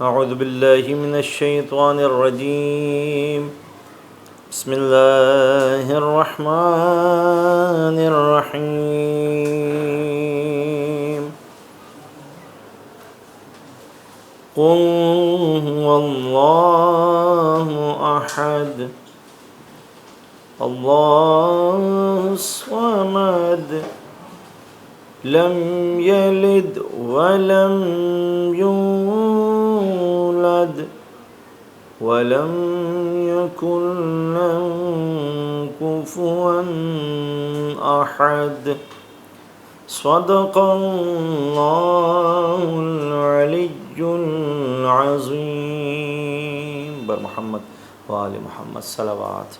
اعوذ باللہ من الشیطان الرجیم بسم اللہ الرحمن الرحیم قل هو اللہ احد اللہ الصمد لم یلد ولم یولد ولم یکن له کفوا احد صدق اللہ العلی العظیم بر محمد وآل محمد صلوات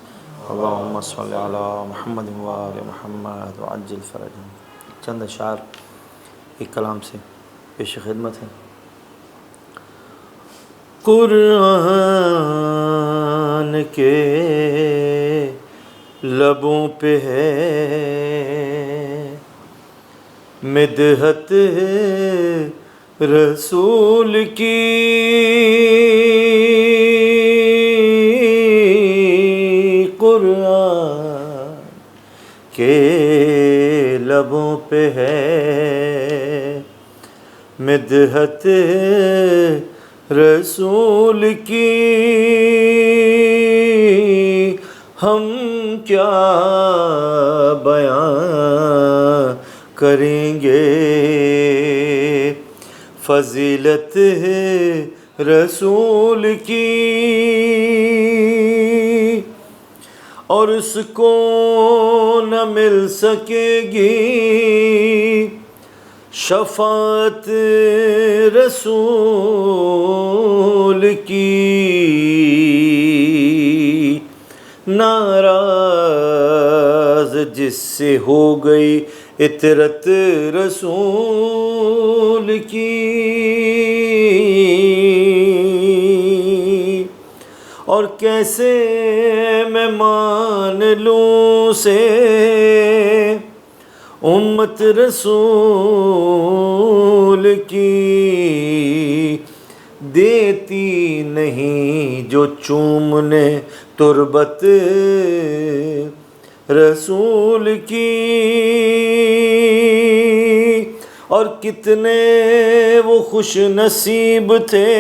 اللہم صلی علی محمد وآل محمد وعجل فرجهم۔ چند اشعار ایک کلام سے پیش خدمت ہے۔ قرآن کے لبوں پہ ہے مدحت رسول کی، قرآن کے لبوں پہ ہے مدحت رسول کی، ہم کیا بیان کریں گے فضیلت رسول کی، اور اس کو نہ مل سکے گی شفاعت رسول کی، ناراض جس سے ہو گئی اطرت رسول کی، اور کیسے میں مان لوں سے امت رسول کی، دیتی نہیں جو چومنے تربت رسول کی، اور کتنے وہ خوش نصیب تھے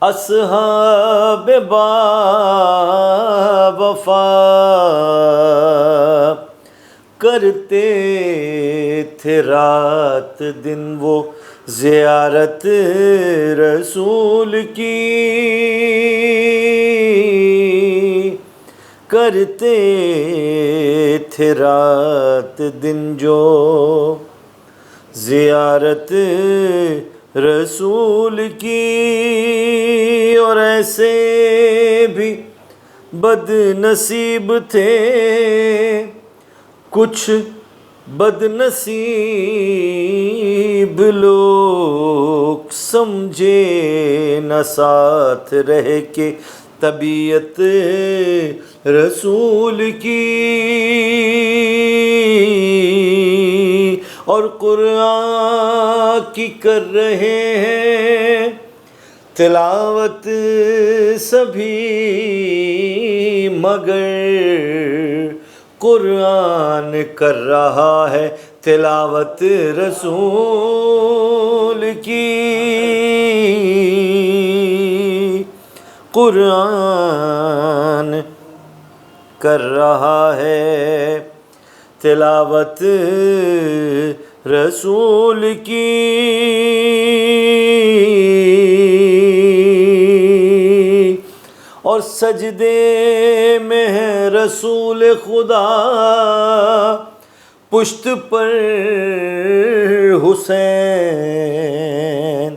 اصحاب باوفا، کرتے تھے رات دن وہ زیارت رسول کی، کرتے تھے رات دن جو زیارت رسول کی، اور ایسے بھی بد نصیب تھے کچھ بد نصیب لوگ، سمجھے نہ ساتھ رہ کے طبیعت رسول کی، اور قرآن کی کر رہے ہیں تلاوت سبھی، مگر قرآن کر رہا ہے تلاوت رسول کی، قرآن کر رہا ہے تلاوت رسول کی، اور سجدے میں ہے رسول خدا، پشت پر حسین،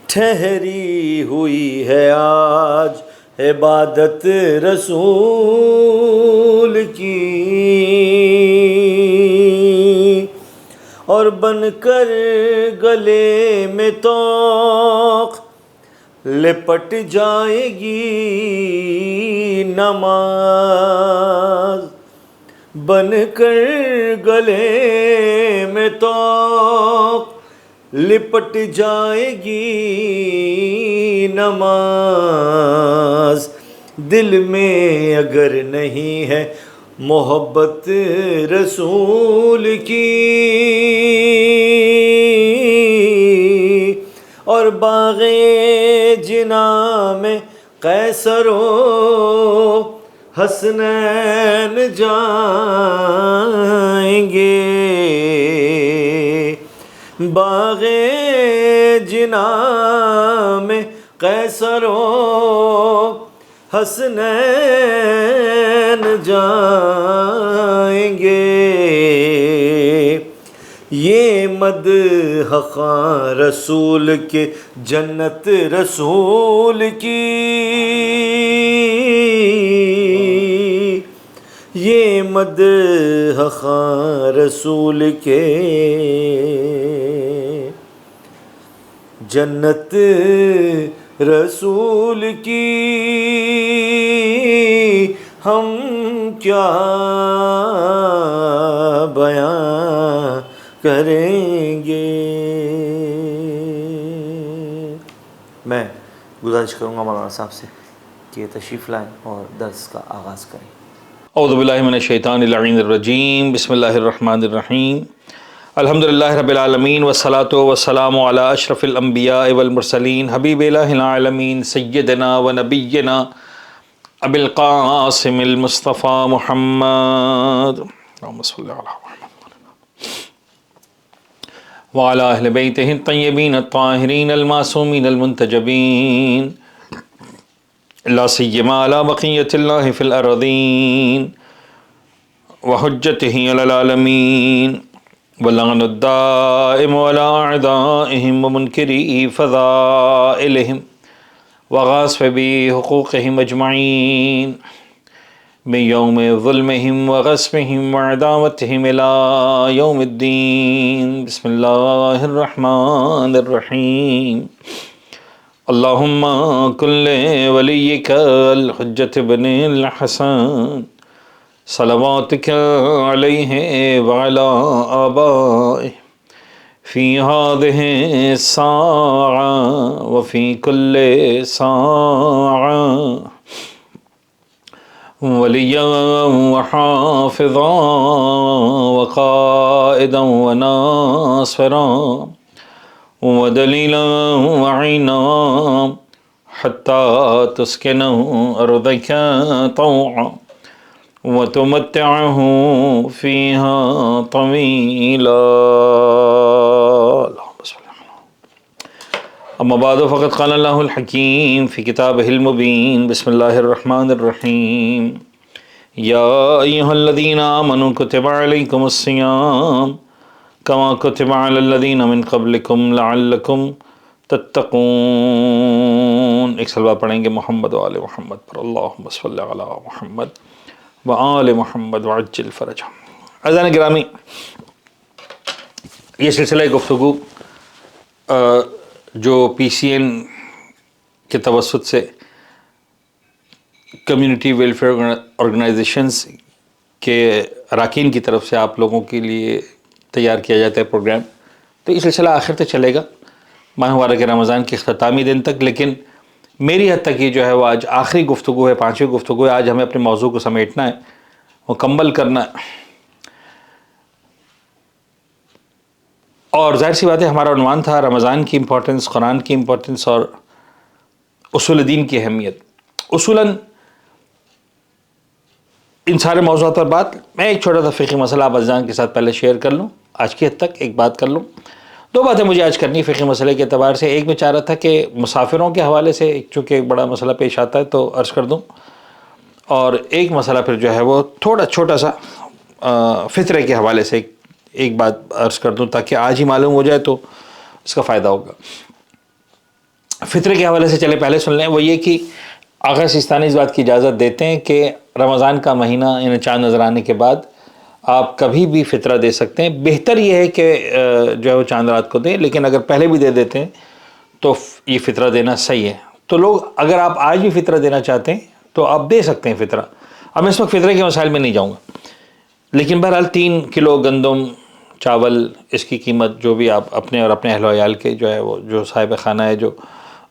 ٹھہری ہوئی ہے آج عبادت رسول کی، اور بن کر گلے میں توق لپٹ جائے گی نماز، بن کر گلے میں توق لپٹ جائے گی نماز، دل میں اگر نہیں ہے محبت رسول کی، اور باغ جناں میں قیصر و حسنین جائیں گے، باغ جناں میں قیصر و حسنین جائیں گے، یہ مدح خواں رسول کے جنت رسول کی، یہ مدح خواں رسول کے جنت رسول کی، ہم کیا بیان کریں گے۔ میں گزارش کروں گا مولانا صاحب سے کہ تشریف لائیں اور درس کا آغاز کریں۔ اعوذ باللہ من الشیطان اللعین الرجیم، بسم اللہ الرحمن الرحیم، الحمدللہ رب العالمین والصلاة والسلام علی اشرف الانبیاء والمرسلین، حبیب الہ العالمین سیدنا و نبینا ابی القاسم المصطفیٰ محمد، اللہم صلی علی محمد وعلی اہل بیتہ الطیبین الطاہرین المعصومین المنتجبین، لا سیما علی بقیۃ اللہ فی الارضین وحجتہ علی العالمین، واللعن الدائم علی اعدائہم ومنکری فضائلہم وغاصبی حقوقہم اجمعین، من یوم ظلمہم وغصبہم وعداوتہم الی یوم الدین، بسم اللہ الرحمن الرحیم، اللہم کن ولیک الحجۃ بن الحسن صلواتک علیہ وعلی آبائہ فی ہذہ الساعہ وفی کل ساعہ، ولیا وحافظا وقائدا وناصرا ودلیلا وعینا حتی تسکنہ ارضک طوعا وتمتعہ فیہا طویلا۔ اما بعد فقد قال اللہ الحکیم فی کتابہ المبین، بسم اللہ الرحمن الرحیم، یا ایہا الذین آمنوا کتب علیکم الصیام کما کتب علی الذین من قبلکم لعلکم تتقون۔ ایک سلوہ پڑھیں گے محمد و آل محمد پر، اللہم صلی علی محمد و آل محمد وعجل فرجہم۔ عزیزان گرامی، یہ سلسلہ گفتگو جو پی سی این کے توسط سے کمیونٹی ویلفیئر آرگنائزیشنز کے اراکین کی طرف سے آپ لوگوں کے لیے تیار کیا جاتا ہے پروگرام، تو یہ سلسلہ آخر تک چلے گا، ماہ مبارک رمضان کے اختتامی دن تک، لیکن میری حد تک یہ جو ہے وہ آج آخری گفتگو ہے، 5ویں گفتگو ہے۔ آج ہمیں اپنے موضوع کو سمیٹنا ہے، مکمل کرنا ہے، اور ظاہر سی بات ہے ہمارا عنوان تھا رمضان کی امپورٹنس، قرآن کی امپورٹنس اور اصول دین کی اہمیت۔ اصولاً ان سارے موضوعات پر بات، میں ایک چھوٹا سا فقہی مسئلہ آپ عزیزان کے ساتھ پہلے شیئر کر لوں، آج کی حد تک ایک بات کر لوں۔ 2 باتیں مجھے آج کرنی فقہی مسئلے کے اعتبار سے۔ ایک میں چاہ رہا تھا کہ مسافروں کے حوالے سے چونکہ ایک بڑا مسئلہ پیش آتا ہے تو عرض کر دوں، اور ایک مسئلہ پھر جو ہے وہ چھوٹا سا فطرے کے حوالے سے ایک بات عرض کر دوں تاکہ آج ہی معلوم ہو جائے تو اس کا فائدہ ہوگا۔ فطرے کے حوالے سے چلے پہلے سن لیں، وہ یہ کہ آغا سیستانی اس بات کی اجازت دیتے ہیں کہ رمضان کا مہینہ یعنی چاند نظر آنے کے بعد آپ کبھی بھی فطرہ دے سکتے ہیں۔ بہتر یہ ہے کہ جو ہے وہ چاند رات کو دیں، لیکن اگر پہلے بھی دے دیتے ہیں تو یہ فطرہ دینا صحیح ہے۔ تو لوگ اگر آپ آج بھی فطرہ دینا چاہتے ہیں تو آپ دے سکتے ہیں فطرہ۔ اب میں اس وقت فطرے کے مسائل میں نہیں جاؤں گا، لیکن بہرحال 3 کلو گندم چاول اس کی قیمت جو بھی آپ اپنے اور اپنے اہل و عیال کے جو ہے وہ جو صاحب خانہ ہے جو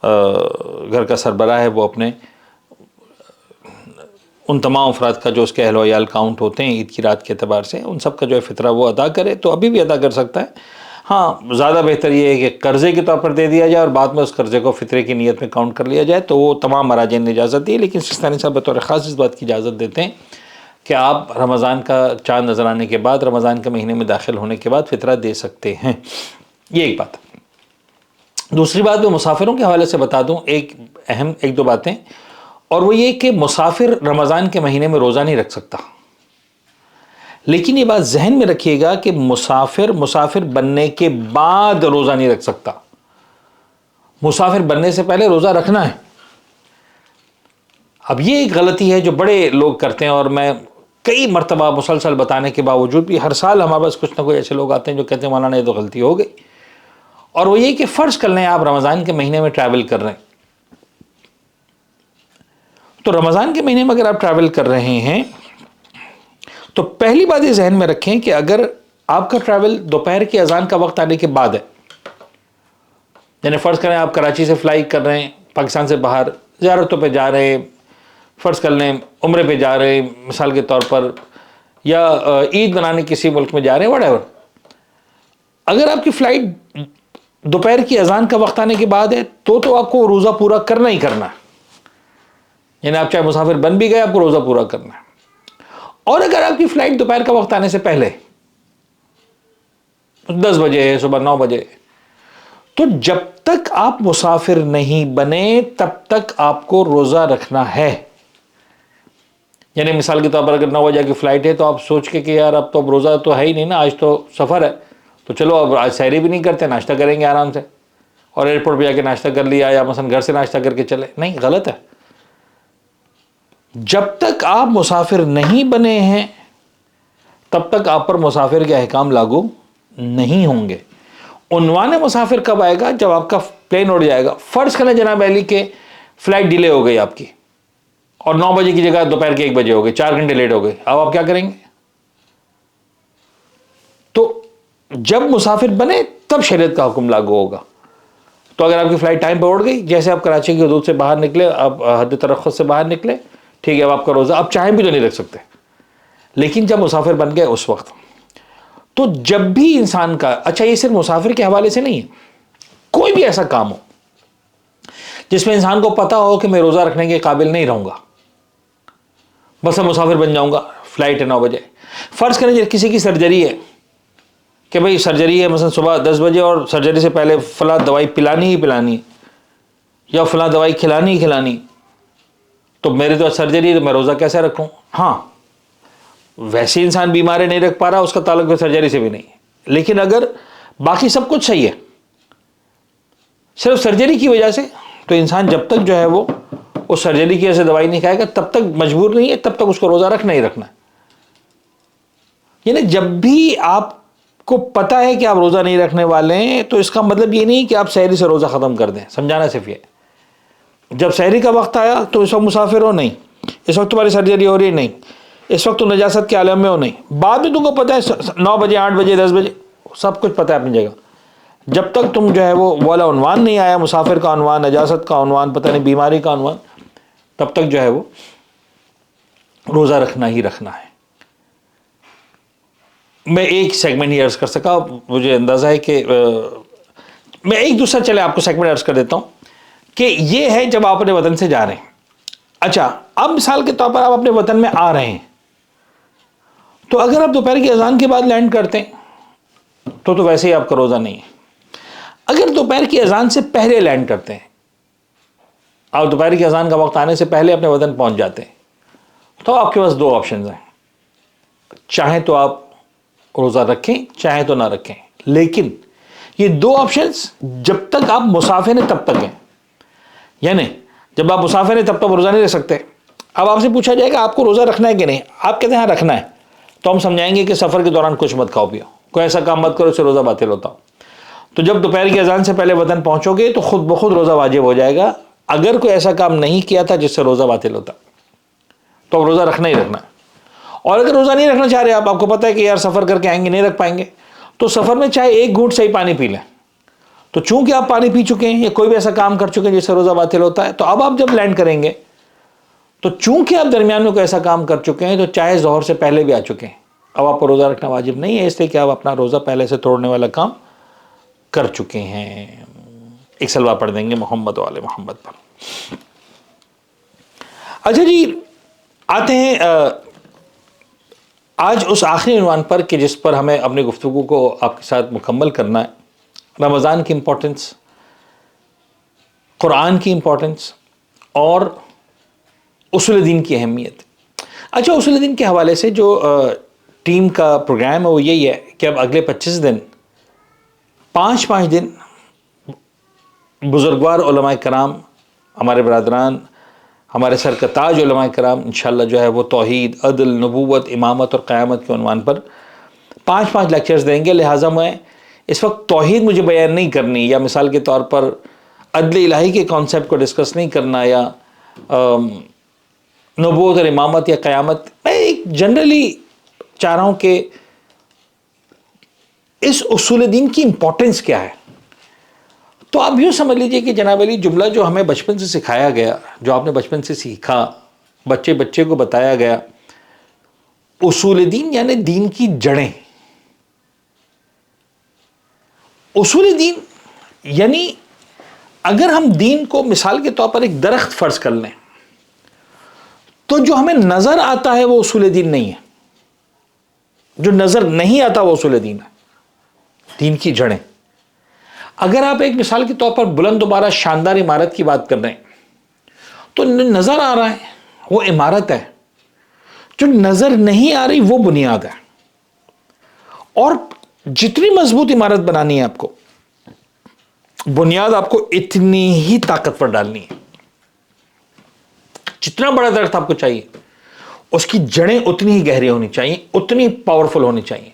گھر کا سربراہ ہے وہ اپنے ان تمام افراد کا جو اس کے اہل و عیال کاؤنٹ ہوتے ہیں عید کی رات کے اعتبار سے ان سب کا جو ہے فطرہ وہ ادا کرے تو ابھی بھی ادا کر سکتا ہے. ہاں زیادہ بہتر یہ ہے کہ قرضے کے طور پر دے دیا جائے اور بعد میں اس قرضے کو فطرے کی نیت میں کاؤنٹ کر لیا جائے تو وہ تمام مراجع نے اجازت دی. لیکن سستانی صاحب بطور خاص اس بات کی اجازت دیتے ہیں کہ آپ رمضان کا چاند نظر آنے کے بعد رمضان کے مہینے میں داخل ہونے کے بعد فطرہ دے سکتے ہیں. یہ ایک بات. دوسری بات میں مسافروں کے حوالے سے بتا دوں ایک دو باتیں, اور وہ یہ کہ مسافر رمضان کے مہینے میں روزہ نہیں رکھ سکتا. لیکن یہ بات ذہن میں رکھیے گا کہ مسافر بننے کے بعد روزہ نہیں رکھ سکتا. مسافر بننے سے پہلے روزہ رکھنا ہے. اب یہ ایک غلطی ہے جو بڑے لوگ کرتے ہیں, اور میں کئی مرتبہ مسلسل بتانے کے باوجود بھی ہر سال ہمارے پاس کچھ نہ کوئی ایسے لوگ آتے ہیں جو کہتے ہیں مولانا یہ تو غلطی ہو گئی. اور وہ یہ کہ فرض کر لیں آپ رمضان کے مہینے میں ٹریول کر رہے ہیں, تو رمضان کے مہینے میں اگر آپ ٹریول کر رہے ہیں تو پہلی بات یہ ذہن میں رکھیں کہ اگر آپ کا ٹریول دوپہر کی اذان کا وقت آنے کے بعد ہے, یعنی فرض کریں آپ کراچی سے فلائی کر رہے ہیں پاکستان سے باہر زیارتوں پہ جا رہے ہیں, فرض کر لیں عمرے پہ جا رہے ہیں مثال کے طور پر, یا عید منانے کسی ملک میں جا رہے ہیں وٹ ایور, اگر آپ کی فلائٹ دوپہر کی اذان کا وقت آنے کے بعد ہے تو آپ کو روزہ پورا کرنا ہی کرنا ہے. یعنی آپ چاہے مسافر بن بھی گئے آپ کو روزہ پورا کرنا ہے. اور اگر آپ کی فلائٹ دوپہر کا وقت آنے سے پہلے 10 بجے ہے, صبح 9 بجے, تو جب تک آپ مسافر نہیں بنے تب تک آپ کو روزہ رکھنا ہے. یعنی مثال کے طور پر اگر 9 بجے کی فلائٹ ہے تو آپ سوچ کے کہ یار اب تو روزہ تو ہے ہی نہیں نا, آج تو سفر ہے, تو چلو اب آج سحری بھی نہیں کرتے, ناشتہ کریں گے آرام سے, اور ایئرپورٹ پہ جا کے ناشتہ کر لیا, یا مثلا گھر سے ناشتہ کر کے چلے. نہیں, غلط ہے. جب تک آپ مسافر نہیں بنے ہیں تب تک آپ پر مسافر کے احکام لاگو نہیں ہوں گے. عنوان مسافر کب آئے گا؟ جب آپ کا پلین اڑ جائے گا. فرض کریں جناب علی کہ فلائٹ ڈیلے ہو گئی آپ کی, اور 9 بجے کی جگہ دوپہر کے 1 بجے ہو گئی, 4 گھنٹے لیٹ ہو گئے, اب آپ کیا کریں گے؟ تو جب مسافر بنے تب شریعت کا حکم لاگو ہوگا. تو اگر آپ کی فلائٹ ٹائم پہ اڑ گئی, جیسے آپ کراچی کی حدود سے باہر نکلے, آپ حد ترخص سے باہر نکلے, ٹھیک ہے, اب آپ کا روزہ آپ چاہیں بھی تو نہیں رکھ سکتے. لیکن جب مسافر بن گئے اس وقت, تو جب بھی انسان کا, اچھا یہ صرف مسافر کے حوالے سے نہیں ہے, کوئی بھی ایسا کام ہو جس میں انسان کو پتا ہو کہ میں روزہ رکھنے کے قابل نہیں رہوں گا, بس میں مسافر بن جاؤں گا, فلائٹ ہے 9 بجے, فرض کریں جب کسی کی سرجری ہے کہ بھئی سرجری ہے مثلا صبح 10 بجے, اور سرجری سے پہلے فلاں دوائی پلانی ہی پلانی, یا فلاں دوائی کھلانی ہی کھلانی, تو میرے تو سرجری ہے تو میں روزہ کیسے رکھوں؟ ہاں ویسے انسان بیماری نہیں رکھ پا رہا, اس کا تعلق تو سرجری سے بھی نہیں ہے. لیکن اگر باقی سب کچھ صحیح ہے, صرف سرجری کی وجہ سے, تو انسان جب تک جو ہے وہ اس سرجری کی وجہ سے دوائی نہیں کھائے گا تب تک مجبور نہیں ہے, تب تک اس کو روزہ رکھنا ہی رکھنا ہے. یعنی جب بھی آپ کو پتا ہے کہ آپ روزہ نہیں رکھنے والے ہیں تو اس کا مطلب یہ نہیں کہ آپ سحری سے روزہ ختم کر دیں. سمجھانا صرف یہ, جب سحری کا وقت آیا تو اس وقت مسافر ہو نہیں, اس وقت تمہاری سرجری ہو رہی نہیں, اس وقت تو نجاست کے عالم میں ہو نہیں, بعد میں تم کو پتا ہے 9 بجے 8 بجے 10 بجے سب کچھ پتا ہے اپنی جگہ, جب تک تم جو ہے وہ والا عنوان نہیں آیا, مسافر کا عنوان, نجاست کا عنوان, پتہ نہیں بیماری کا عنوان, تب تک جو ہے وہ روزہ رکھنا ہی رکھنا ہے. میں ایک سیگمنٹ ہی عرض کر سکا, مجھے اندازہ ہے کہ میں ایک دوسرا چلے آپ کو سیگمنٹ عرض کر دیتا ہوں کہ یہ ہے جب آپ اپنے وطن سے جا رہے ہیں. اچھا اب مثال کے طور پر آپ اپنے وطن میں آ رہے ہیں, تو اگر آپ دوپہر کی اذان کے بعد لینڈ کرتے ہیں تو ویسے ہی آپ کا روزہ نہیں ہے. اگر دوپہر کی اذان سے پہلے لینڈ کرتے ہیں, آپ دوپہر کی اذان کا وقت آنے سے پہلے اپنے وطن پہنچ جاتے ہیں, تو آپ کے پاس 2 آپشنز ہیں, چاہیں تو آپ روزہ رکھیں چاہیں تو نہ رکھیں. لیکن یہ 2 آپشنز جب تک آپ مسافر ہیں تب تک ہیں. یعنی جب آپ مسافر ہیں تب تک روزہ نہیں رکھ سکتے. اب آپ سے پوچھا جائے گا آپ کو روزہ رکھنا ہے کہ نہیں, آپ کہتے ہیں ہاں رکھنا ہے, تو ہم سمجھائیں گے کہ سفر کے دوران کچھ مت کھاؤ پیو, کوئی ایسا کام مت کرو اس سے روزہ باطل ہوتا ہو. تو جب دوپہر کی اذان سے پہلے وطن پہنچو گے تو خود بخود روزہ واجب ہو جائے گا. اگر کوئی ایسا کام نہیں کیا تھا جس سے روزہ باطل ہوتا تو اب روزہ رکھنا ہی رکھنا ہے. اور اگر روزہ نہیں رکھنا چاہ رہے آپ کو پتہ ہے کہ یار سفر کر کے آئیں گے نہیں رکھ پائیں گے, تو سفر میں چاہے ایک گھونٹ صحیح پانی پی لیں، تو چونکہ آپ پانی پی چکے ہیں یا کوئی بھی ایسا کام کر چکے ہیں جس سے روزہ باطل ہوتا ہے، تو اب آپ جب لینڈ کریں گے تو چونکہ آپ درمیان میں کوئی ایسا کام کر چکے ہیں تو چاہے ظہر سے پہلے بھی آ چکے ہیں، اب آپ کو روزہ رکھنا واجب نہیں ہے، اس لیے کہ آپ اپنا روزہ پہلے سے توڑنے والا کام کر چکے ہیں۔ ایک سلوہ پڑھ دیں گے محمد و آل محمد پر۔ اچھا جی، آتے ہیں آج اس آخری عنوان پر کہ جس پر ہمیں اپنی گفتگو کو آپ کے ساتھ مکمل کرنا ہے، رمضان کی امپورٹنس، قرآن کی امپورٹنس اور اصول دین کی اہمیت۔ اچھا، اصول دین کے حوالے سے جو ٹیم کا پروگرام ہے وہ یہی ہے کہ اب اگلے 25 دن 5 دن بزرگوار علماء کرام، ہمارے برادران، ہمارے سر کا تاج علماء کرام انشاءاللہ جو ہے وہ توحید، عدل، نبوت، امامت اور قیامت کے عنوان پر 5 لیکچرز دیں گے۔ لہٰذا میں اس وقت توحید مجھے بیان نہیں کرنی، یا مثال کے طور پر عدل الہی کے کانسیپٹ کو ڈسکس نہیں کرنا، یا نبوت اور امامت یا قیامت۔ میں ایک جنرلی چاہ رہا ہوں کہ اس اصول دین کی امپورٹنس کیا ہے۔ تو آپ یوں سمجھ لیجئے کہ جناب علی، جملہ جو ہمیں بچپن سے سکھایا گیا، جو آپ نے بچپن سے سیکھا، بچے کو بتایا گیا، اصول دین یعنی دین کی جڑیں۔ اصول دین یعنی اگر ہم دین کو مثال کے طور پر ایک درخت فرض کر لیں تو جو ہمیں نظر آتا ہے وہ اصول دین نہیں ہے، جو نظر نہیں آتا وہ اصول دین ہے، دین کی جڑیں۔ اگر آپ ایک مثال کے طور پر بلند و بالا شاندار عمارت کی بات کر رہے ہیں تو نظر آ رہا ہے وہ عمارت ہے، جو نظر نہیں آ رہی وہ بنیاد ہے۔ اور جتنی مضبوط عمارت بنانی ہے آپ کو، بنیاد آپ کو اتنی ہی طاقتور ڈالنی ہے۔ جتنا بڑا درخت آپ کو چاہیے اس کی جڑیں اتنی ہی گہری ہونی چاہیے، اتنی پاورفل ہونی چاہیے۔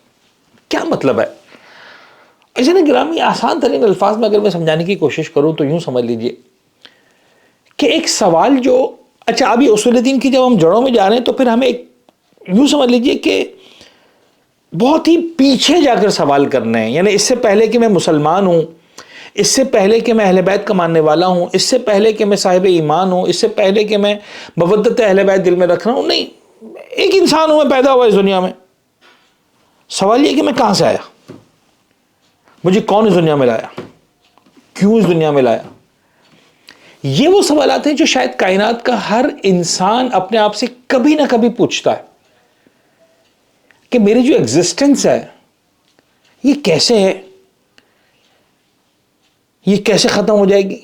کیا مطلب ہے؟ ایسے نا گرامی، آسان ترین الفاظ میں اگر میں سمجھانے کی کوشش کروں تو یوں سمجھ لیجئے کہ ایک سوال جو، اچھا ابھی اصول دین کی جب ہم جڑوں میں جا رہے ہیں تو پھر ہمیں یوں سمجھ لیجئے کہ بہت ہی پیچھے جا کر سوال کرنے ہیں، یعنی اس سے پہلے کہ میں مسلمان ہوں، اس سے پہلے کہ میں اہل بیت کا ماننے والا ہوں، اس سے پہلے کہ میں صاحب ایمان ہوں، اس سے پہلے کہ میں مودت اہل بیت دل میں رکھ رہا ہوں، نہیں، ایک انسان ہوں، میں پیدا ہوا اس دنیا میں۔ سوال یہ کہ میں کہاں سے آیا، مجھے کون اس دنیا میں لایا، کیوں اس دنیا میں لایا۔ یہ وہ سوالات ہیں جو شاید کائنات کا ہر انسان اپنے آپ سے کبھی نہ کبھی پوچھتا ہے کہ میری جو ایگزسٹنس ہے یہ کیسے ہے، یہ کیسے ختم ہو جائے گی،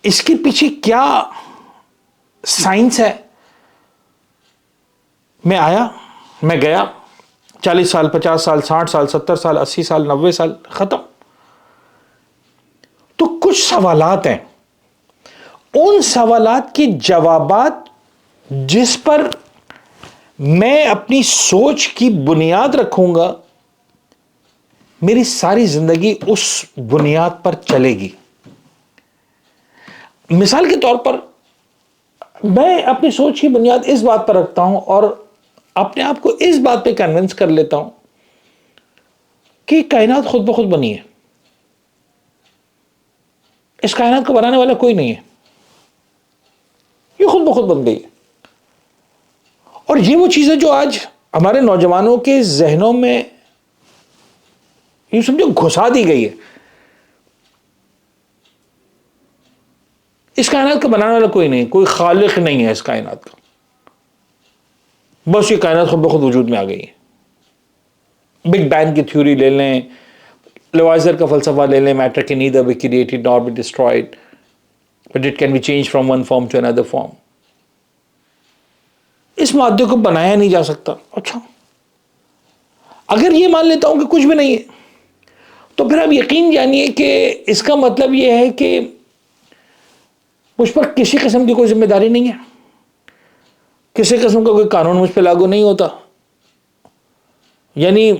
اس کے پیچھے کیا سائنس ہے۔ میں آیا، میں گیا، 40 سال، 50 سال، 60 سال، 70 سال، 80 سال، 90 سال، ختم۔ تو کچھ سوالات ہیں، ان سوالات کے جوابات جس پر میں اپنی سوچ کی بنیاد رکھوں گا، میری ساری زندگی اس بنیاد پر چلے گی۔ مثال کے طور پر میں اپنی سوچ کی بنیاد اس بات پر رکھتا ہوں اور اپنے آپ کو اس بات پہ کنونس کر لیتا ہوں کہ کائنات خود بخود بنی ہے، اس کائنات کو بنانے والا کوئی نہیں ہے، یہ خود بخود بن گئی ہے۔ اور یہ وہ چیزیں جو آج ہمارے نوجوانوں کے ذہنوں میں یوں سمجھو گھسا دی گئی ہے۔ اس کائنات کا بنانے والا کوئی نہیں، کوئی خالق نہیں ہے اس کائنات کا، بس یہ کائنات خود بخود وجود میں آ گئی ہے۔ بگ بینگ کی تھیوری لے لیں، لیوائزر کا فلسفہ لے لیں، metre can neither be created nor be destroyed but it can be changed from one form to another form۔ اس مادے کو بنایا نہیں جا سکتا۔ اچھا، اگر یہ مان لیتا ہوں کہ کچھ بھی نہیں ہے تو پھر آپ یقین جانیے کہ اس کا مطلب یہ ہے کہ مجھ پر کسی قسم کی کوئی ذمہ داری نہیں ہے، کسی قسم کا کوئی قانون مجھ پہ لاگو نہیں ہوتا۔ یعنی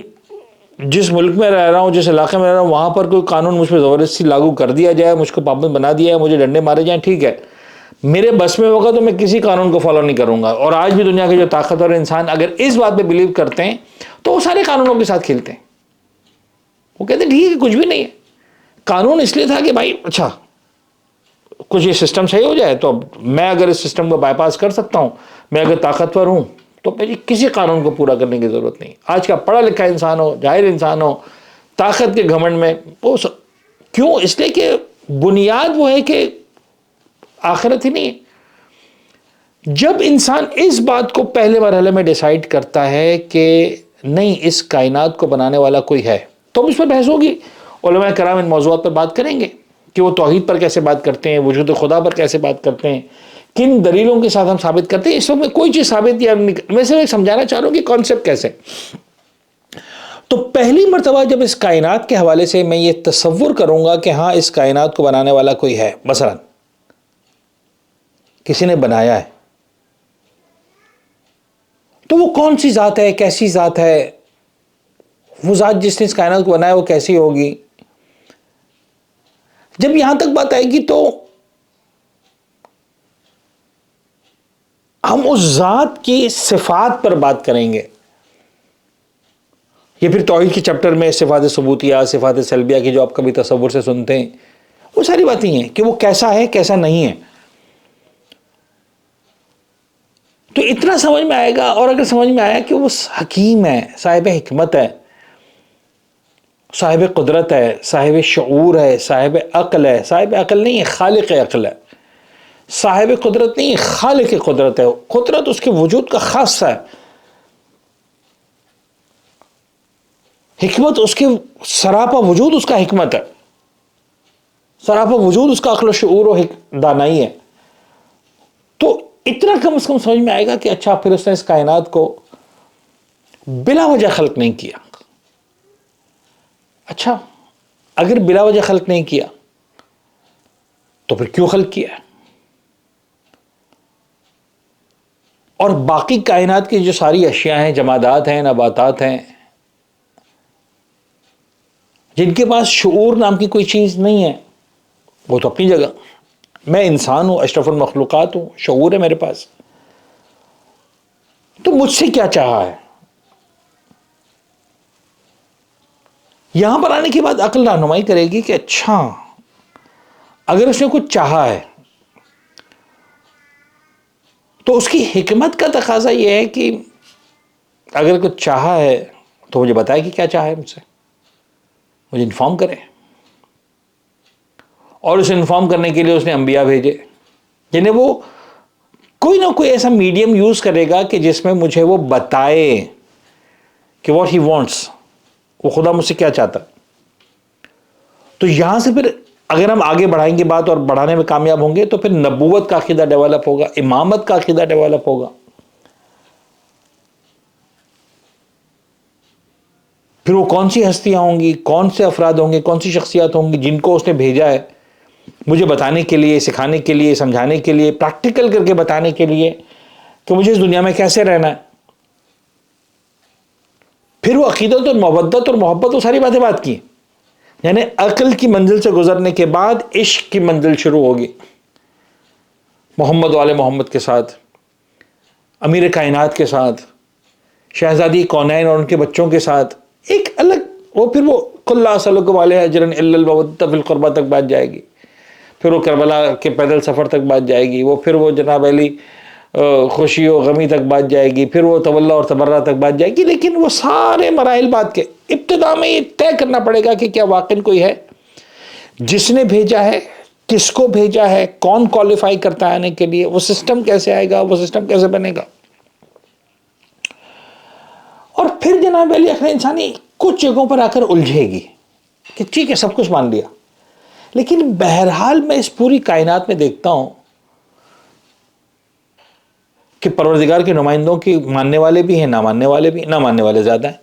جس ملک میں رہ رہا ہوں، جس علاقے میں رہ رہا ہوں، وہاں پر کوئی قانون مجھ پہ زبردستی لاگو کر دیا جائے، مجھ کو پابند بنا دیا ہے، مجھے ڈنڈے مارے جائیں، ٹھیک ہے، میرے بس میں ہوگا تو میں کسی قانون کو فالو نہیں کروں گا. اور آج بھی دنیا کے جو طاقتور انسان اگر اس بات پہ بلیو کرتے ہیں تو وہ سارے قانونوں کے ساتھ کھیلتے ہیں. وہ کہتے ہیں ٹھیک ہے کچھ بھی نہیں ہے. قانون اس لیے تھا کہ بھائی اچھا کچھ یہ سسٹم صحیح ہو جائے تو میں اگر اس سسٹم کو بائی پاس کر سکتا ہوں, میں اگر طاقتور ہوں تو مجھے کسی قانون کو پورا کرنے کی ضرورت نہیں. آج کا پڑھا لکھا انسان ہو, جاہل انسان ہو, طاقت کے گھمنڈ میں وہ کیوں؟ اس لیے کہ بنیاد وہ ہے کہ آخرت ہی نہیں ہے. جب انسان اس بات کو پہلے مرحلے میں ڈیسائیڈ کرتا ہے کہ نہیں اس کائنات کو بنانے والا کوئی ہے, تو اب اس پر بحث ہوگی. علماء کرام ان موضوعات پر بات کریں گے کہ وہ توحید پر کیسے بات کرتے ہیں, وجود خدا پر کیسے بات کرتے ہیں, کن دلیلوں کے ساتھ ہم ثابت کرتے ہیں. اس وقت میں کوئی چیز ثابت یا میں صرف سمجھانا چاہ رہا ہوں کہ کانسیپٹ کیسے. تو پہلی مرتبہ جب اس کائنات کے حوالے سے میں یہ تصور کروں گا کہ ہاں اس کائنات کو بنانے والا کوئی ہے, مثلا کسی نے بنایا ہے, تو وہ کون سی ذات ہے, کیسی ذات ہے, وہ ذات جس نے اس کائنات کو بنایا وہ کیسی ہوگی. جب یہاں تک بات آئے گی تو ہم اس ذات کی صفات پر بات کریں گے. یہ پھر توحید کے چیپٹر میں صفات ثبوتیہ, صفات سلبیہ کی جو آپ کبھی تصور سے سنتے ہیں, وہ ساری باتیں ہیں کہ وہ کیسا ہے کیسا نہیں ہے. تو اتنا سمجھ میں آئے گا. اور اگر سمجھ میں آیا کہ وہ حکیم ہے, صاحب حکمت ہے, صاحب قدرت ہے, صاحب شعور ہے, صاحب عقل ہے, صاحب عقل نہیں ہے خالق عقل ہے, صاحب قدرت نہیں ہے خالق قدرت ہے, قدرت اس کے وجود کا خاصہ ہے, حکمت اس کے سراپا وجود اس کا حکمت ہے, سراپا وجود اس کا عقل و شعور و دانائی ہے. تو اتنا کم از کم سمجھ میں آئے گا کہ اچھا پھر اس نے اس کائنات کو بلا وجہ خلق نہیں کیا. اچھا اگر بلا وجہ خلق نہیں کیا تو پھر کیوں خلق کیا؟ اور باقی کائنات کی جو ساری اشیاء ہیں, جمادات ہیں, نباتات ہیں, جن کے پاس شعور نام کی کوئی چیز نہیں ہے, وہ تو اپنی جگہ. میں انسان ہوں, اشرف المخلوقات ہوں, شعور ہے میرے پاس. تو مجھ سے کیا چاہا ہے؟ یہاں پر آنے کے بعد عقل رہنمائی کرے گی کہ اچھا اگر اس نے کچھ چاہا ہے تو اس کی حکمت کا تقاضا یہ ہے کہ اگر کچھ چاہا ہے تو مجھے بتائے کہ کیا چاہا ہے مجھ سے, مجھے انفارم کرے. اور اسے انفارم کرنے کے لیے اس نے انبیاء بھیجے, یعنی وہ کوئی نہ کوئی ایسا میڈیم یوز کرے گا کہ جس میں مجھے وہ بتائے کہ واٹ ہی وانٹس, وہ خدا مجھ سے کیا چاہتا. تو یہاں سے پھر اگر ہم آگے بڑھائیں گے بات اور بڑھانے میں کامیاب ہوں گے تو پھر نبوت کا عقیدہ ڈیولپ ہوگا, امامت کا عقیدہ ڈیولپ ہوگا. پھر وہ کون سی ہستیاں ہوں گی, کون سے افراد ہوں گے, کون سی شخصیات ہوں گی جن کو اس نے بھیجا ہے مجھے بتانے کے لیے, سکھانے کے لیے, سمجھانے کے لیے, پریکٹیکل کر کے بتانے کے لیے کہ مجھے اس دنیا میں کیسے رہنا ہے. پھر وہ عقیدت اور مودت اور محبت وہ ساری باتیں بات کی, یعنی عقل کی منزل سے گزرنے کے بعد عشق کی منزل شروع ہوگی. محمد والے محمد کے ساتھ, امیر کائنات کے ساتھ, شہزادی کونین اور ان کے بچوں کے ساتھ ایک الگ وہ, پھر وہ قل لا اسألکم علیہ اجرا الا المودۃ فی القربہ تک بات جائے گی. پھر وہ کربلا کے پیدل سفر تک بات جائے گی. وہ پھر وہ جناب علی خوشی و غمی تک بات جائے گی. پھر وہ تولا اور تبرہ تک بات جائے گی. لیکن وہ سارے مراحل بات کے ابتدا میں یہ طے کرنا پڑے گا کہ کیا واقعی کوئی ہے, جس نے بھیجا ہے, کس کو بھیجا ہے, کون کوالیفائی کرتا ہے آنے کے لیے, وہ سسٹم کیسے آئے گا, وہ سسٹم کیسے بنے گا. اور پھر جناب علی عقل انسانی کچھ جگہوں پر آ کر الجھے گی کہ ٹھیک ہے سب کچھ مان لیا, لیکن بہرحال میں اس پوری کائنات میں دیکھتا ہوں کہ پروردگار کے نمائندوں کی ماننے والے بھی ہیں, نہ ماننے والے بھی, نہ ماننے والے زیادہ ہیں.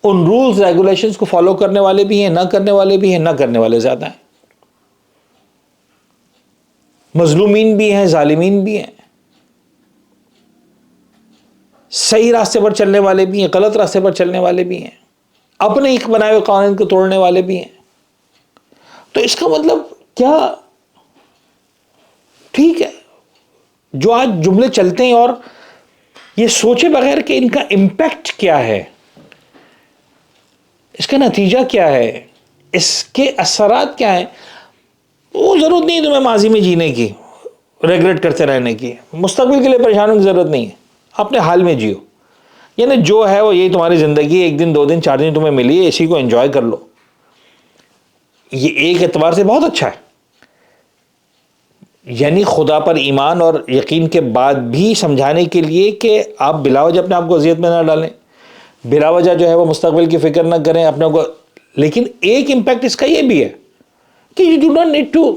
ان رولز ریگولیشنز کو فالو کرنے والے بھی ہیں, نہ کرنے والے بھی ہیں, نہ کرنے والے زیادہ ہیں. مظلومین بھی ہیں, ظالمین بھی ہیں, صحیح راستے پر چلنے والے بھی ہیں, غلط راستے پر چلنے والے بھی ہیں, اپنے ایک بنائے ہوئے قانون کو توڑنے والے بھی ہیں. تو اس کا مطلب کیا ٹھیک ہے، جو آج جملے چلتے ہیں اور یہ سوچے بغیر کہ ان کا امپیکٹ کیا ہے، اس کا نتیجہ کیا ہے، اس کے اثرات کیا ہیں، وہ ضرورت نہیں ہے تمہیں ماضی میں جینے کی، ریگریٹ کرتے رہنے کی، مستقبل کے لیے پریشان ہونے کی ضرورت نہیں ہے، اپنے حال میں جیو. یعنی جو ہے وہ یہی تمہاری زندگی، ایک دن 2 دن 4 دن تمہیں ملی ہے، اسی کو انجوائے کر لو. یہ ایک اعتبار سے بہت اچھا ہے. یعنی خدا پر ایمان اور یقین کے بعد بھی سمجھانے کے لیے کہ آپ بلا وجہ اپنے آپ کو اذیت میں نہ ڈالیں، بلا وجہ جو ہے وہ مستقبل کی فکر نہ کریں اپنے کو. لیکن ایک امپیکٹ اس کا یہ بھی ہے کہ you do not need to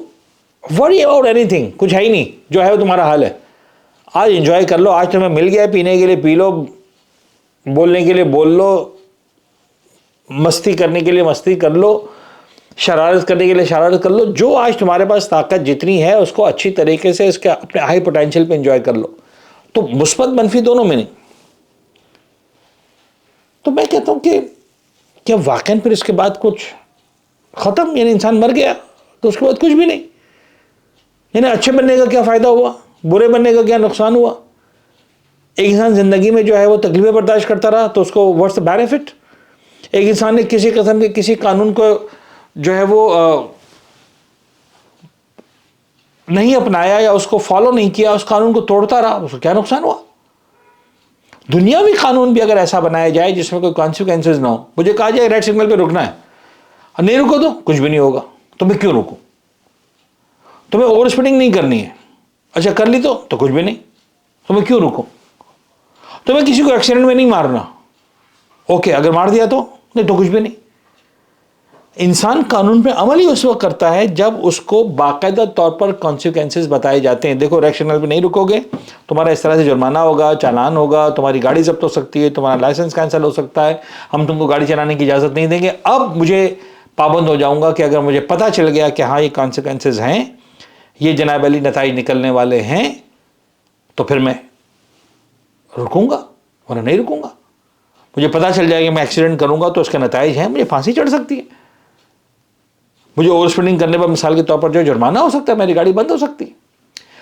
worry about any thing. کچھ ہے ہی نہیں، جو ہے وہ تمہارا حال ہے. آج انجوائے کر لو، آج تمہیں مل گیا ہے، پینے کے لیے پی لو، بولنے کے لیے بول لو، مستی کرنے کے لیے مستی کر لو، شرارت کرنے کے لیے شرارت کر لو. جو آج تمہارے پاس طاقت جتنی ہے اس کو اچھی طریقے سے اس کے اپنے ہائی پوٹینشیل پہ انجوائے کر لو. تو مثبت منفی دونوں میں نہیں. تو میں کہتا ہوں کہ کیا واقعاً پھر اس کے بعد کچھ ختم، یعنی انسان مر گیا تو اس کے بعد کچھ بھی نہیں؟ یعنی اچھے بننے کا کیا فائدہ ہوا، برے بننے کا کیا نقصان ہوا؟ ایک انسان زندگی میں جو ہے وہ تکلیفیں برداشت کرتا رہا تو اس کو واٹس دا بینیفٹ؟ ایک انسان نے کسی قسم کے کسی قانون کو جو ہے وہ نہیں اپنایا یا اس کو فالو نہیں کیا، اس قانون کو توڑتا رہا، اس کو کیا نقصان ہوا؟ دنیاوی قانون بھی اگر ایسا بنایا جائے جس میں کوئی کانسیکوینسز نہ ہو، مجھے کہا جائے ریڈ سگنل پہ رکنا ہے اور نہیں رکو تو کچھ بھی نہیں ہوگا، تو میں کیوں رکوں؟ تمہیں اوور اسپیڈنگ نہیں کرنی ہے، اچھا کر لی تو کچھ بھی نہیں، تو میں کیوں رکوں؟ تمہیں کسی کو ایکسیڈنٹ میں نہیں مارنا، اوکے اگر مار دیا تو نہیں تو کچھ بھی نہیں. انسان قانون پہ عمل ہی اس وقت کرتا ہے جب اس کو باقاعدہ طور پر کانسیکوینسز بتائے جاتے ہیں. دیکھو ریڈ سگنل پہ نہیں رکو گے تمہارا اس طرح سے جرمانہ ہوگا، چالان ہوگا، تمہاری گاڑی ضبط ہو سکتی ہے، تمہارا لائسنس کینسل ہو سکتا ہے، ہم تم کو گاڑی چلانے کی اجازت نہیں دیں گے. اب مجھے پابند ہو جاؤں گا کہ اگر مجھے پتہ چل گیا کہ ہاں یہ کانسیکوینسز ہیں، یہ جناب علی نتائج نکلنے والے ہیں، تو پھر میں رکوں گا ورنہ نہیں رکوں گا. مجھے پتہ چل جائے کہ میں ایکسیڈنٹ کروں گا تو اس کے نتائج ہیں، مجھے پھانسی چڑھ سکتی ہے، مجھے اوور اسپیڈنگ کرنے پر مثال کے طور پر جو جرمانہ ہو سکتا ہے، میری گاڑی بند ہو سکتی ہے.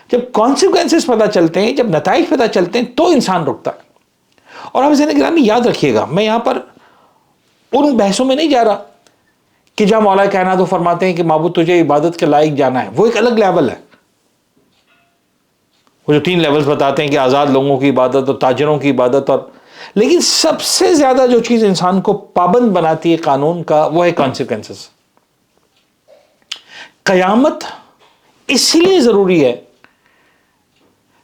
جب کانسیکوینسز پتہ چلتے ہیں، جب نتائج پتہ چلتے ہیں تو انسان رکتا ہے. اور آپ ذہن گرامی یاد رکھیے گا، میں یہاں پر ان بحثوں میں نہیں جا رہا کہ جہاں مولا کائنات وہ فرماتے ہیں کہ معبود تجھے عبادت کے لائق جانا ہے، وہ ایک الگ لیول ہے. وہ جو 3 لیولز بتاتے ہیں کہ آزاد لوگوں کی عبادت اور تاجروں کی عبادت، اور لیکن سب سے زیادہ جو چیز انسان کو پابند بناتی ہے قانون کا وہ ہے کانسیکوینسز. قیامت اس لیے ضروری ہے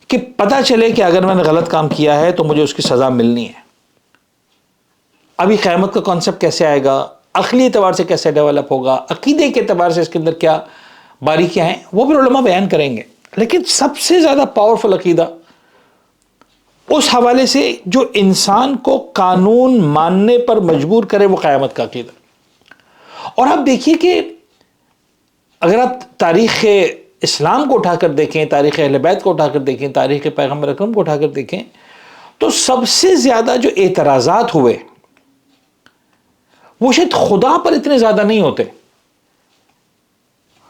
کہ پتہ چلے کہ اگر میں نے غلط کام کیا ہے تو مجھے اس کی سزا ملنی ہے. ابھی قیامت کا کانسیپٹ کیسے آئے گا، عقلی اعتبار سے کیسے ڈیولپ ہوگا، عقیدے کے اعتبار سے اس کے اندر کیا باریکیاں ہیں، وہ بھی علماء بیان کریں گے. لیکن سب سے زیادہ پاورفل عقیدہ اس حوالے سے جو انسان کو قانون ماننے پر مجبور کرے وہ قیامت کا عقیدہ. اور آپ دیکھیے کہ اگر آپ تاریخ اسلام کو اٹھا کر دیکھیں، تاریخ اہل بیت کو اٹھا کر دیکھیں، تاریخ پیغمبر اکرم کو اٹھا کر دیکھیں، تو سب سے زیادہ جو اعتراضات ہوئے وہ شاید خدا پر اتنے زیادہ نہیں ہوتے،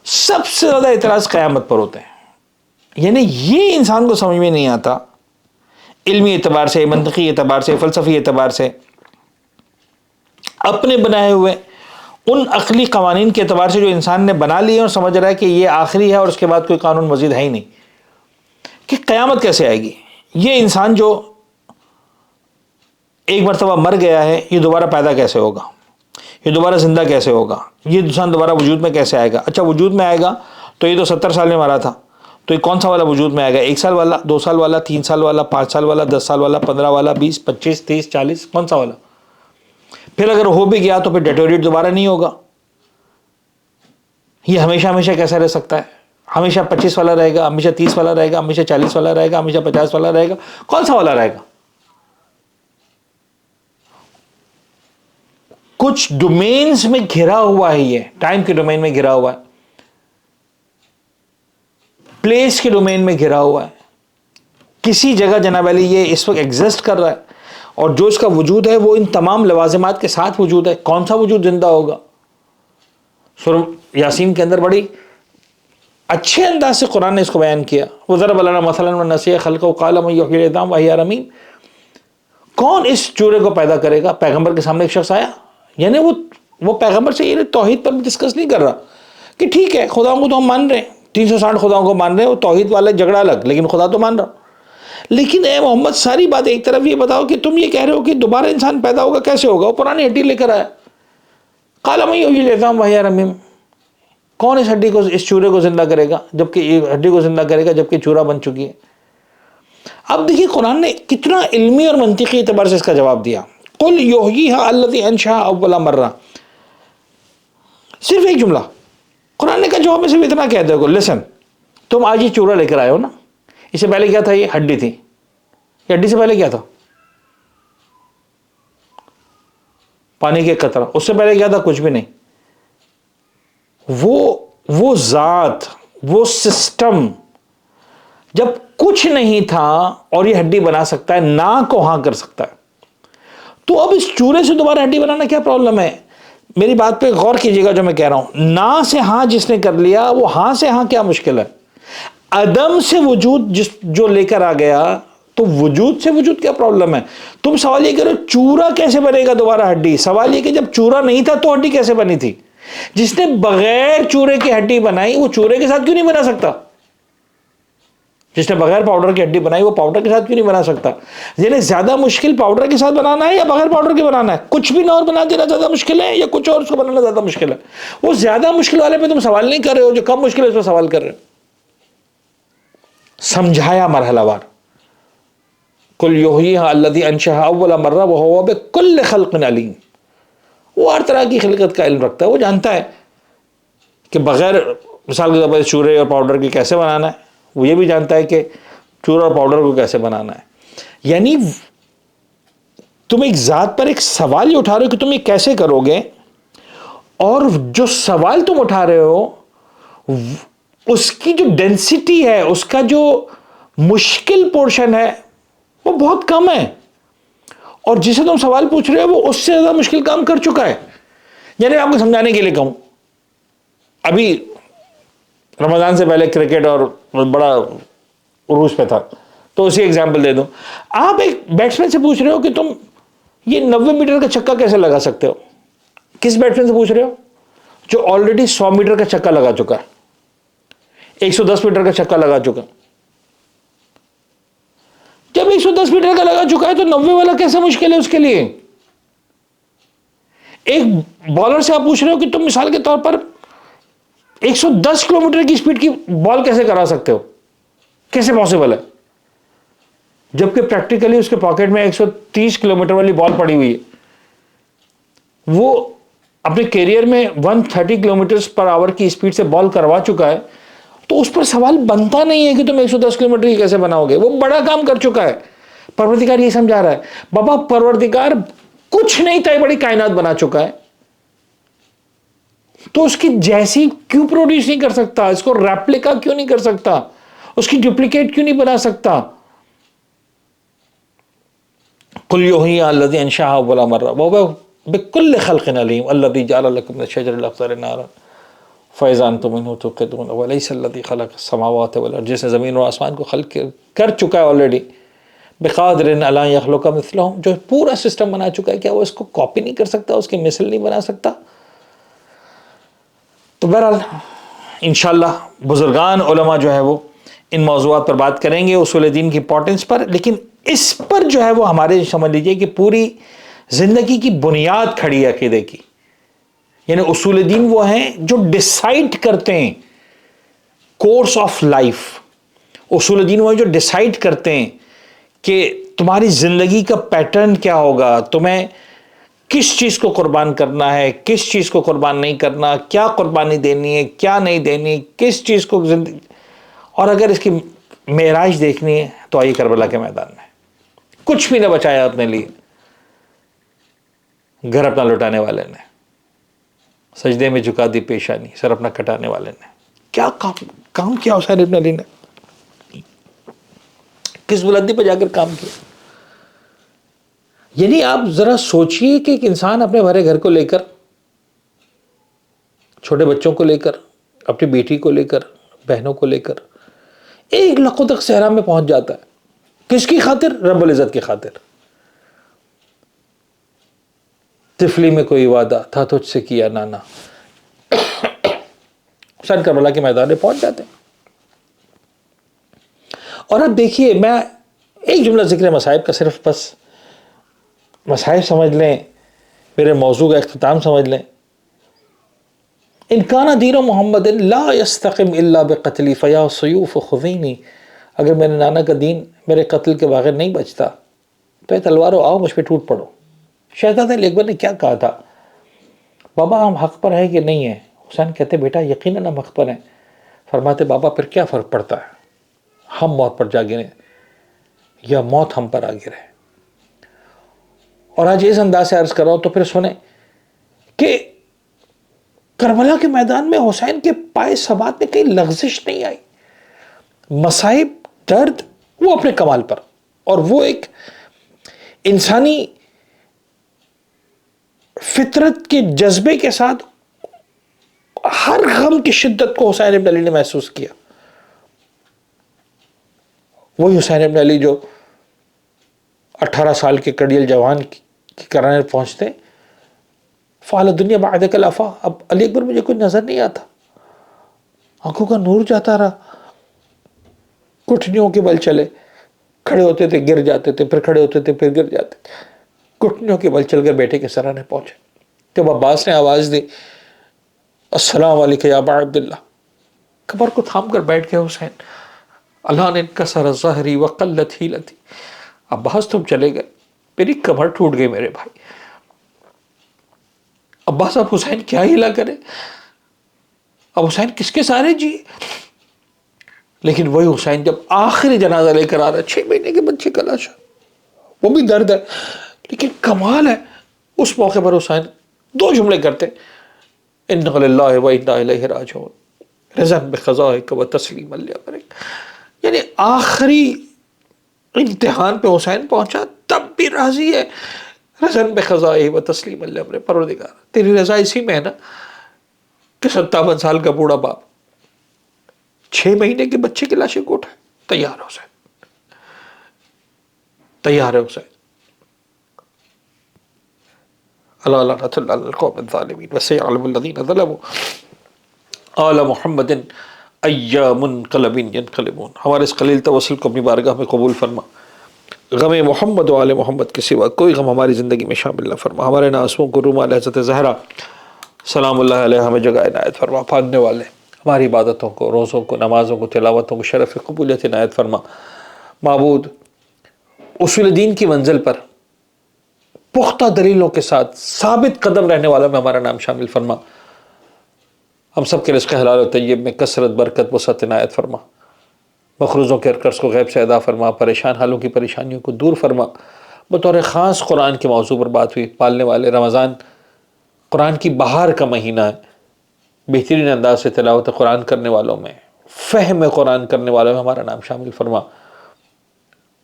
سب سے زیادہ اعتراض قیامت پر ہوتے ہیں. یعنی یہ انسان کو سمجھ میں نہیں آتا علمی اعتبار سے، منطقی اعتبار سے، فلسفی اعتبار سے، اپنے بنائے ہوئے ان عقلی قوانین کے اعتبار سے جو انسان نے بنا لیے اور سمجھ رہا ہے کہ یہ آخری ہے اور اس کے بعد کوئی قانون مزید ہے ہی نہیں، کہ قیامت کیسے آئے گی. یہ انسان جو ایک مرتبہ مر گیا ہے یہ دوبارہ پیدا کیسے ہوگا، یہ دوبارہ زندہ کیسے ہوگا، یہ انسان دوبارہ وجود میں کیسے آئے گا. اچھا وجود میں آئے گا تو یہ تو 70 سال میں مرا تھا، تو یہ کون سا والا وجود میں آئے گا، 1 سال والا، 2 سال والا، 3 سال والا، 5 سال والا، 10 سال والا، 15 والا، 20، 25، 30، 40، کون سا والا؟ پھر اگر ہو بھی گیا تو پھر ڈیٹوریٹ دوبارہ نہیں ہوگا. یہ ہمیشہ ہمیشہ کیسا رہ سکتا ہے؟ ہمیشہ 25 والا رہے گا، ہمیشہ 30 والا رہے گا، ہمیشہ 40 والا رہے گا، ہمیشہ 50 والا رہے گا، کون سا والا رہے گا؟ کچھ ڈومینز میں گھرا ہوا ہے، یہ ٹائم کے ڈومین میں گھرا ہوا ہے، پلیس کے ڈومین میں گھرا ہوا ہے. کسی جگہ جناب علی یہ اس وقت ایگزسٹ کر رہا ہے اور جو اس کا وجود ہے وہ ان تمام لوازمات کے ساتھ وجود ہے. کون سا وجود زندہ ہوگا؟ سورہ یاسین کے اندر بڑی اچھے انداز سے قرآن نے اس کو بیان کیا. وَضَرَبَ لَنَا مَثَلًا وَنَسِيَ خَلْقَهُ قَالَ مَن يُحْيِي الْعِظَامَ وَهِيَ رَمِيمٌ. کون اس چورے کو پیدا کرے گا؟ پیغمبر کے سامنے ایک شخص آیا, یعنی وہ پیغمبر سے یہ توحید پر ڈسکس نہیں کر رہا کہ ٹھیک ہے خداؤں کو تو ہم مان رہے ہیں, 360 خداؤں کو مان رہے ہیں, وہ توحید والا جھگڑا الگ, لیکن خدا تو مان رہا. لیکن اے محمد ساری بات ایک طرف یہ بتاؤ کہ تم یہ کہہ رہے ہو کہ دوبارہ انسان پیدا ہوگا, کیسے ہوگا؟ وہ پرانی ہڈی لے کر آیا. قال من یحیی العظام وہی رمیم. کون اس ہڈی کو, اس چورے کو زندہ کرے گا جبکہ یہ ہڈی کو زندہ کرے گا جبکہ چورا بن چکی ہے؟ اب دیکھیے قرآن نے کتنا علمی اور منطقی اعتبار سے اس کا جواب دیا. قل یحییھا الذی انشأھا اول مرہ. صرف ایک جملہ قرآن نے کا جواب میں صرف اتنا کہہ دے گا, لسن, تم آج یہ چورا لے کر آئے ہو نا, اس سے پہلے کیا تھا؟ یہ ہڈی تھی. یہ ہڈی سے پہلے کیا تھا؟ پانی کے قطرہ. اس سے پہلے کیا تھا؟ کچھ بھی نہیں. وہ ذات, وہ سسٹم جب کچھ نہیں تھا اور یہ ہڈی بنا سکتا ہے, نہ کو ہاں کر سکتا ہے, تو اب اس چورے سے دوبارہ ہڈی بنانا کیا پرابلم ہے؟ میری بات پہ غور کیجیے گا جو میں کہہ رہا ہوں. نہ سے ہاں جس نے کر لیا, وہ ہاں سے ہاں کیا مشکل ہے؟ عدم سے وجود جو لے کر آ گیا, تو وجود سے وجود کیا پرابلم ہے؟ تم سوال یہ کرو چورا کیسے بنے گا دوبارہ ہڈی. سوال یہ کہ جب چورا نہیں تھا تو ہڈی کیسے بنی تھی؟ جس نے بغیر چورے کی ہڈی بنائی وہ چورے کے ساتھ کیوں نہیں بنا سکتا؟ جس نے بغیر پاؤڈر کی ہڈی بنائی وہ پاؤڈر کے ساتھ کیوں نہیں بنا سکتا؟ یعنی زیادہ مشکل پاؤڈر کے ساتھ بنانا ہے یا بغیر پاؤڈر کے بنانا ہے؟ کچھ بھی نہ اور بنا دینا زیادہ مشکل ہے یا کچھ اور اس کو بنانا زیادہ مشکل ہے؟ وہ زیادہ مشکل والے پہ تم سوال نہیں کر رہے ہو, جو کم مشکل ہے اس پہ سوال کر رہے ہو. سمجھایا مرحلہ وار. قل یحییھا الذی انشأھا اول مرہ وہو بکل خلق علیم. وہ ہر طرح کی خلقت کا علم رکھتا ہے, وہ جانتا ہے کہ بغیر مثال کے طور پر چورے اور پاؤڈر کی کیسے بنانا ہے, وہ یہ بھی جانتا ہے کہ چورا اور پاؤڈر کو کیسے بنانا ہے. یعنی تم ایک ذات پر ایک سوال یہ اٹھا رہے ہو کہ تم یہ کیسے کرو گے, اور جو سوال تم اٹھا رہے ہو اس کی جو ڈینسٹی ہے, اس کا جو مشکل پورشن ہے وہ بہت کم ہے, اور جسے تم سوال پوچھ رہے ہو وہ اس سے زیادہ مشکل کام کر چکا ہے. یعنی میں آپ کو سمجھانے کے لیے کہوں, ابھی رمضان سے پہلے کرکٹ اور بڑا عروج پہ تھا, تو اسی ایگزامپل دے دوں. آپ ایک بیٹسمین سے پوچھ رہے ہو کہ تم یہ 90 میٹر کا چھکا کیسے لگا سکتے ہو. کس بیٹسمین سے پوچھ رہے ہو؟ جو آلریڈی 100 میٹر کا چھکا لگا چکا ہے, 110 میٹر کا چھکا لگا چکا. جب 110 میٹر کا لگا چکا ہے تو 90 والا کیسے مشکل ہے اس کے لیے؟ ایک بالر سے آپ پوچھ رہے ہو کہ تم مثال کے طور پر 110 کلومیٹر کی سپیڈ کی بال کیسے کرا سکتے ہو, کیسے پاسبل ہے؟ جبکہ پریکٹیکلی اس کے پاکٹ میں 130 کلومیٹر والی بال پڑی ہوئی ہے. وہ اپنے کیریئر میں 130 کلومیٹر پر آور کی سپیڈ سے بال کروا چکا ہے, تو اس پر سوال بنتا نہیں ہے کہ تم 110 کلومیٹر کی کیسے بناؤ گے. وہ بڑا کام کر چکا ہے. پروردگار یہ سمجھا رہا ہے, بابا پروردگار کچھ نہیں تھا, بڑی کائنات بنا چکا ہے, تو اس کی جیسی کیوں پروڈیوس نہیں کر سکتا؟ اس کو ریپلیکا کیوں نہیں کر سکتا؟ اس کی ڈپلیکیٹ کیوں نہیں بنا سکتا؟ قل یحییھا الذی انشأھا اول مرہ وہو بکل خلق علیم الذی جعل لکم من الشجر الاخضر نارا فاذا انتم منہ توقدون ولیس الذی خلق السماوات والارض. جس نے زمین اور آسمان کو خلق کر چکا ہے آلریڈی, بقادر علی یخلق مثلہم, جو پورا سسٹم بنا چکا ہے, کیا وہ اس کو کاپی نہیں کر سکتا, اس کی مثل نہیں بنا سکتا؟ تو بہرحال انشاءاللہ بزرگان علماء جو ہے وہ ان موضوعات پر بات کریں گے, اصول دین کی امپورٹنس پر, لیکن اس پر جو ہے وہ ہمارے سمجھ لیجئے کہ پوری زندگی کی بنیاد کھڑی ہے عقیدے کی. یعنی اصول دین وہ ہیں جو ڈیسائیڈ کرتے ہیں کورس آف لائف. اصول دین وہ ہیں جو ڈیسائیڈ کرتے ہیں کہ تمہاری زندگی کا پیٹرن کیا ہوگا, تمہیں کس چیز کو قربان کرنا ہے, کس چیز کو قربان نہیں کرنا, کیا قربانی دینی ہے, کیا نہیں دینی, کس چیز کو زندگی. اور اگر اس کی معراج دیکھنی ہے تو آئیے کربلا کے میدان میں. کچھ بھی نہ بچایا اپنے لیے, گھر اپنا لٹانے والے نے, سجدے میں جھکا دی پیشانی, سر اپنا کٹانے والے نے. کیا کام کیا حسین ابن علی نے, کس بلندی پہ جا کر کام کیا. یعنی آپ ذرا سوچئے کہ ایک انسان اپنے بھرے گھر کو لے کر, چھوٹے بچوں کو لے کر, اپنی بیٹی کو لے کر, بہنوں کو لے کر ایک لقوں تک صحرا میں پہنچ جاتا ہے. کس کی خاطر؟ رب العزت کی خاطر. طفلی میں کوئی وعدہ تھا تجھ سے کیا نانا. حسین کربلا کے میدان میں پہنچ جاتے ہیں. اور اب دیکھیے، میں ایک جملہ ذکر مصائب کا صرف بس مصائب سمجھ لیں، میرے موضوع کا اختتام سمجھ لیں. ان کان دین محمد لا یستقم الا بقتلی فیا سیوف خذینی. اگر میرے نانا کا دین میرے قتل کے بغیر نہیں بچتا تو اے تلوارو آؤ مجھ پہ ٹوٹ پڑو. شہزادہ علی اکبر نے کیا کہا تھا؟ بابا ہم حق پر ہیں کہ نہیں ہیں؟ حسین کہتے بیٹا یقیناً ہم حق پر ہیں. فرماتے بابا پھر کیا فرق پڑتا ہے، ہم موت پر جا گریں یا موت ہم پر آ گرے. اور آج اس انداز سے عرض کر رہا ہوں تو پھر سنیں کہ کربلا کے میدان میں حسین کے پائے ثبات میں کہیں لغزش نہیں آئی. مصائب، درد وہ اپنے کمال پر، اور وہ ایک انسانی فطرت کے جذبے کے ساتھ ہر غم کی شدت کو حسین ابن علی نے محسوس کیا. وہی حسین ابن علی جو 18 سال کے کڑیل جوان کی کرانے پہنچتے، فعل دنیا بعدک الافا. اب علی اکبر مجھے کوئی نظر نہیں آتا، آنکھوں کا نور جاتا رہا. گھٹنیوں کے بل چلے، کھڑے ہوتے تھے گر جاتے تھے، پھر کھڑے ہوتے تھے پھر گر جاتے تھے. گھٹنیوں کے بل چل کر بیٹے کے سرانے پہنچے. جب عباس نے آواز دی السلام علیکم یا ابا عبداللہ، کمر کو تھام کر بیٹھ گئے حسین. اللہ نے انکسر ظہری وقلت حیلتی. عباس تم چلے گئے، میری کمر ٹوٹ گئی میرے بھائی. عباس اب حسین کیا ہلا کرے، اب حسین کس کے سارے جی. لیکن وہی حسین جب آخری جنازہ لے کر آ رہا ہے، 6 مہینے کے بچے کا لاشا، وہ بھی درد ہے لیکن کمال ہے. اس موقع پر حسین 2 جملے کرتے، انا للہ و انا الیہ راجعون رضا بقضائک و تسلیما لامرک. یعنی آخری امتحان پہ حسین پہنچا تب بھی راضی ہے. رضا بقضائہ و تسلیما لامرک. پروردگار تیری رضا اسی میں ہے نا کہ 57 سال کا بوڑھا باپ 6 مہینے کے بچے کی لاشیں کو اٹھائے. تیار ہے حسین، تیار ہے حسین. اللہ لعنت اللہ علی القوم الظالمین وسيعلم الذين ظلموا آل محمد ای منقلب ینقلبون. ہمارے اس قلیل توسل کو اپنی بارگاہ میں قبول فرما. غم محمد و آل محمد کے سوا کوئی غم ہماری زندگی میں شامل نہ فرما. ہمارے ناسوں کو رومال حضرت زہرا سلام اللہ علیہ ہمیں جگہ عنایت فرما. پھاگنے والے ہماری عبادتوں کو، روزوں کو، نمازوں کو، تلاوتوں کو شرف قبولیت عنایت فرما. معبود اصول دین کی منزل پر پختہ دلیلوں کے ساتھ ثابت قدم رہنے والا میں ہمارا نام شامل فرما. ہم سب کے رزق حلال و طیب میں کثرت، برکت، وسعت عنایت فرما. مخروضوں کے قرض کو غیب سے ادا فرما. پریشان حالوں کی پریشانیوں کو دور فرما. بطور خاص قرآن کے موضوع پر بات ہوئی. پالنے والے رمضان قرآن کی بہار کا مہینہ ہے. بہترین انداز سے تلاوت قرآن کرنے والوں میں، فہم قرآن کرنے والوں میں ہمارا نام شامل فرما.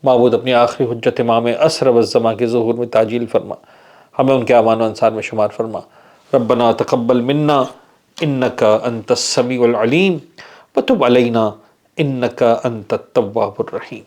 معبود اپنی آخری حجت امام عصر والزماں کے ظہور میں تعجیل فرما. ہمیں ان کے اعوان و انصار میں شمار فرما. ربنا تقبل منا انک انت السمیع العلیم وتب علینا انک انت التواب الرحیم.